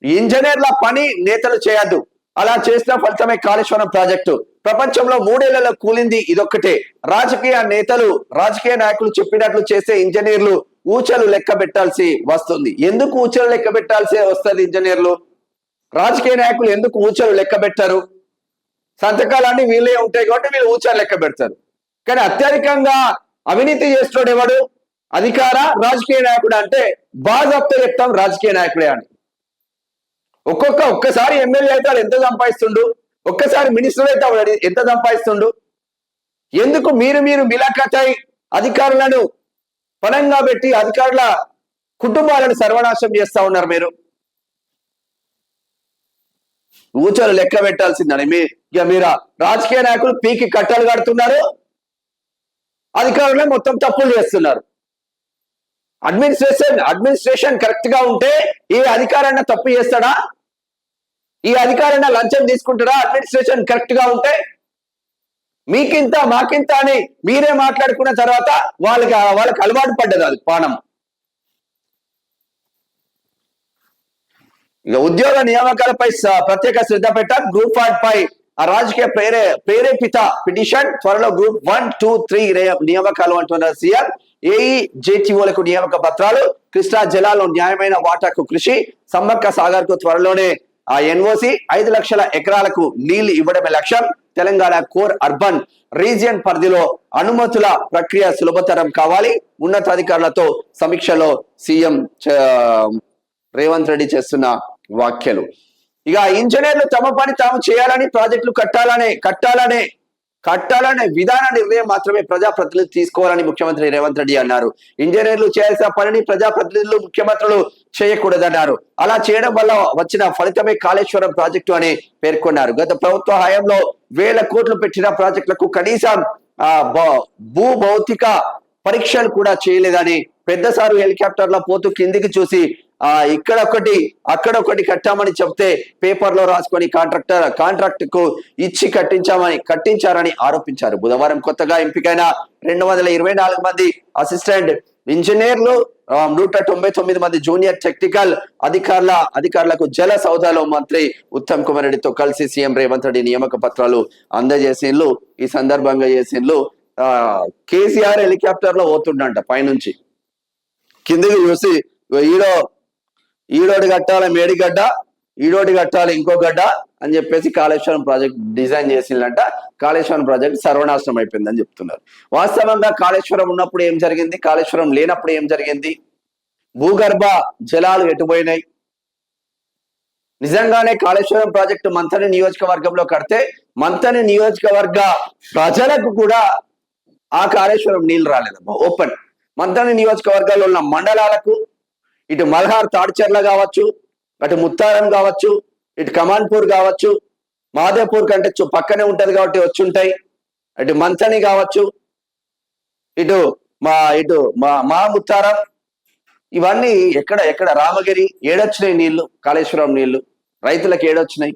ఇంజనీర్ల పని నేతలు చేయొద్దు, అలా చేసిన ఫలితమే కాళేశ్వరం ప్రాజెక్టు. ప్రపంచంలో 3 ఏళ్లలో కూలింది ఇదొక్కటే. రాజకీయ నేతలు, రాజకీయ నాయకులు చెప్పినట్లు చేసే ఇంజనీర్లు ఊచలు లెక్క పెట్టాల్సి వస్తుంది. ఎందుకు ఊచలు లెక్క పెట్టాల్సి వస్తుంది? ఇంజనీర్లు, రాజకీయ నాయకులు ఎందుకు ఊచలు లెక్క పెట్టారు? సంతకాలన్నీ వీళ్ళే ఉంటాయి కాబట్టి వీళ్ళు ఊచలు లెక్క పెడతారు. కానీ అత్యధికంగా అవినీతి చేస్తున్నాడు ఎవడు? అధికార రాజకీయ నాయకుడు. అంటే బాజాప్తా చెప్తాం రాజకీయ నాయకుడే అని. ఒక్కసారి ఎమ్మెల్యే అయితే ఎంత సంపాదిస్తుండు, ఒక్కసారి మినిస్టర్ అయితే ఎంత సంపాదిస్తుండు? ఎందుకు మీరు మిలాఖతై అధికారులను పనంగా పెట్టి అధికారుల కుటుంబాలను సర్వనాశనం చేస్తా ఉన్నారు? మీరు ఊచలు లెక్క పెట్టాల్సిందని మీరు రాజకీయ నాయకులు పీకి కట్టలు కడుతున్నారు, అధికారులే మొత్తం తప్పులు చేస్తున్నారు. అడ్మినిస్ట్రేషన్ కరెక్ట్ గా ఉంటే ఏ అధికారాన్ని తప్పు చేస్తాడా? ఈ అధికారాన్ని లంచం తీసుకుంటాడా? అడ్మినిస్ట్రేషన్ కరెక్ట్ గా ఉంటే మీకింత మాకింత అని మీరే మాట్లాడుకున్న తర్వాత వాళ్ళకి అలవాటు పడ్డది అది పానం. ఇక ఉద్యోగ నియామకాలపై ప్రత్యేక శ్రద్ధ పెట్టాలి. గ్రూప్ 1 పై రాజకీయ ప్రేరేపిత పిటిషన్, త్వరలో గ్రూప్ 1, 2, 3 నియామకాలు అంటున్నారు సీఎం. ఏఈ జేటీఓలకు నియామక పత్రాలు, కృష్ణా జలాల్లో న్యాయమైన వాటాకు కృషి, సమ్మక్క సాగర్ కు త్వరలోనే ఎన్ఓసి, 5 లక్షల ఎకరాలకు నీళ్లు ఇవ్వడమే లక్ష్యం. తెలంగాణ కోర్ అర్బన్ రీజియన్ పరిధిలో అనుమతుల ప్రక్రియ సులభతరం కావాలి. ఉన్నతాధికారులతో సమీక్షలో సీఎం రేవంత్ రెడ్డి చేస్తున్న వ్యాఖ్యలు. ఇక ఇంజనీర్లు తమ పని తాము చేయాలని, ప్రాజెక్టులు కట్టాలనే విధాన నిర్ణయం మాత్రమే ప్రజాప్రతినిధులు తీసుకోవాలని ముఖ్యమంత్రి రేవంత్ రెడ్డి అన్నారు. ఇంజనీర్లు చేయాల్సిన పనిని ప్రజాప్రతినిధులు, ముఖ్యమంత్రులు చేయకూడదన్నారు. అలా చేయడం వల్ల వచ్చిన ఫలితమే కాళేశ్వరం ప్రాజెక్టు అని పేర్కొన్నారు. గత ప్రభుత్వ హయాంలో 1000 కోట్లు పెట్టిన ప్రాజెక్టులకు కనీసం భూభౌతిక పరీక్షలు కూడా చేయలేదని, పెద్దసారు హెలికాప్టర్ల పోతూ కిందికి చూసి ఇక్కడొకటి అక్కడొకటి కట్టామని చెప్తే పేపర్లో రాసుకొని కాంట్రాక్ట్ కు ఇచ్చి కట్టించారని ఆరోపించారు. బుధవారం కొత్తగా ఎంపికైన 224 మంది అసిస్టెంట్ ఇంజనీర్లు, 199 మంది జూనియర్ టెక్నికల్ అధికారులకు జల సౌదాలో మంత్రి ఉత్తమ్ కుమార్ రెడ్డితో కలిసి సీఎం రేవంత్ రెడ్డి నియామక పత్రాలు అందజేసిండ్లు. ఈ సందర్భంగా చేసిండ్లు కేసీఆర్ హెలికాప్టర్ లో పోతుండంట, పైనుంచి కిందికి చూసి ఈడోటి కట్టాలి మేడిగడ్డ, ఈడోటి కట్టాలి ఇంకో గడ్డ అని చెప్పేసి కాళేశ్వరం ప్రాజెక్ట్ డిజైన్ చేసిందంట. కాళేశ్వరం ప్రాజెక్ట్ సర్వనాశనం అయిపోయిందని చెప్తున్నారు. వాస్తవంగా కాళేశ్వరం ఉన్నప్పుడు ఏం జరిగింది, కాళేశ్వరం లేనప్పుడు ఏం జరిగింది, భూగర్భ జలాలు ఎటుపోయినాయి? నిజంగానే కాళేశ్వరం ప్రాజెక్టు మంథని నియోజకవర్గంలో కడితే మంథని నియోజకవర్గ ప్రజలకు కూడా ఆ కాళేశ్వరం నీళ్లు రాలేదమ్మా. ఓపెన్ మంథని నియోజకవర్గాల్లో ఉన్న మండలాలకు, ఇటు మల్హార్ తాడ్చర్ల కావచ్చు, అటు ముత్తారం కావచ్చు, ఇటు కమాన్పూర్ కావచ్చు, మాదేపూర్ కంటే పక్కనే ఉంటది కాబట్టి వచ్చి ఉంటాయి, అటు మంథని కావచ్చు, ఇటు మా ముత్తారం, ఇవన్నీ ఎక్కడ రామగిరి ఏడొచ్చినాయి నీళ్లు, కాళేశ్వరం నీళ్లు రైతులకు ఏడొచ్చినాయి?